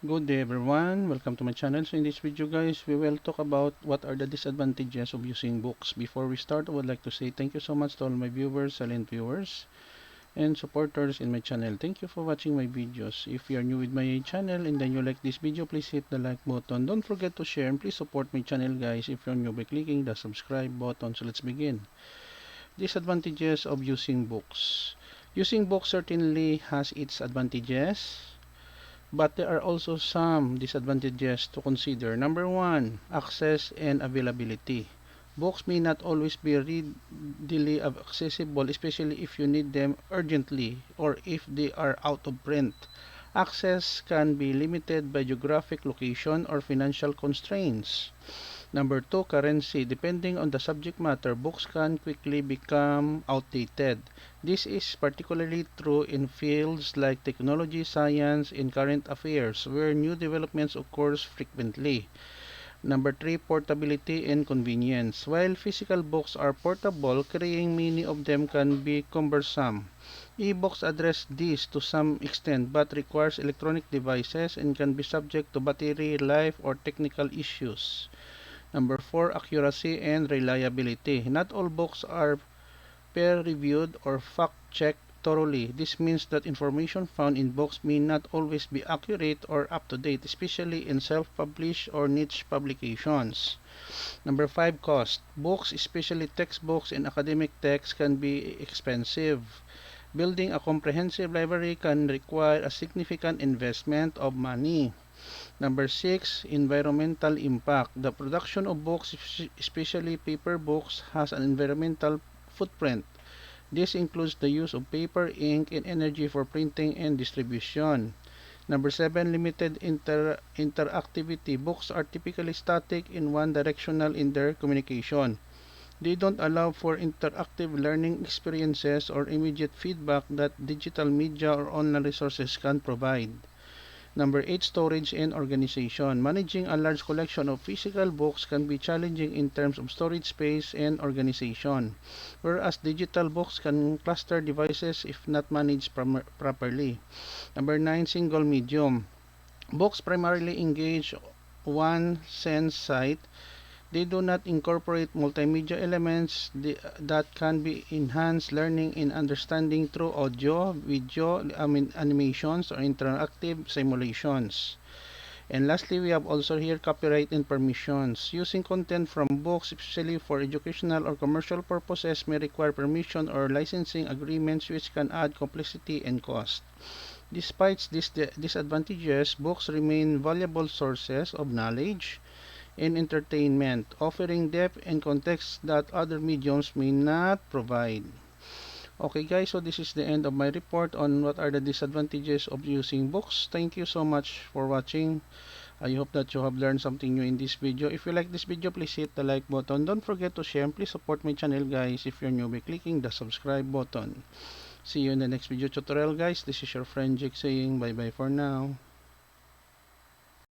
Good day everyone, welcome to my channel. So in this video guys, we will talk about what are the disadvantages of using books. Before we start, I would like to say thank you so much to all my viewers, silent viewers, and supporters in my channel. Thank you for watching my videos. If you are new with my channel and then you like this video, please hit the like button. Don't forget to share and please support my channel guys if you're new by clicking the subscribe button. So let's begin. Disadvantages of using books. Using books certainly has its advantages, but there are also some disadvantages to consider. Number one, access and availability. Books may not always be readily accessible, especially if you need them urgently or if they are out of print. Access can be limited by geographic location or financial constraints. Number two, currency. Depending on the subject matter, books can quickly become outdated. This is particularly true in fields like technology, science, and current affairs, where new developments occur frequently. Number three, portability and convenience. While physical books are portable, carrying many of them can be cumbersome. E-books address this to some extent but requires electronic devices and can be subject to battery life or technical issues. Number four, accuracy and reliability. Not all books are peer-reviewed or fact-checked thoroughly. This means that information found in books may not always be accurate or up-to-date, especially in self-published or niche publications. Number five, cost. Books, especially textbooks and academic texts, can be expensive. Building a comprehensive library can require a significant investment of money. Number six, environmental impact. The production of books, especially paper books, has an environmental footprint. This includes the use of paper, ink, and energy for printing and distribution. Number seven, limited interactivity. Books are typically static and one-directional in their communication. They don't allow for interactive learning experiences or immediate feedback that digital media or online resources can provide. Number eight, storage and organization. Managing a large collection of physical books can be challenging in terms of storage space and organization, whereas digital books can cluster devices if not managed properly. Number nine, single medium. Books primarily engage one sense sight. They do not incorporate multimedia elements that can be enhanced learning and understanding through audio, video, animations, or interactive simulations. And lastly, we have also here copyright and permissions. Using content from books, especially for educational or commercial purposes, may require permission or licensing agreements, which can add complexity and cost. Despite these disadvantages, books remain valuable sources of knowledge and entertainment, offering depth and context that other mediums may not provide. Okay guys, so this is the end of my report on what are the disadvantages of using books. Thank you so much for watching. I hope that you have learned something new in this video. If you like this video, please hit the like button. Don't forget to share and please support my channel guys if you're new by clicking the subscribe button. See you in the next video tutorial guys. This is your friend Jake saying bye bye for now.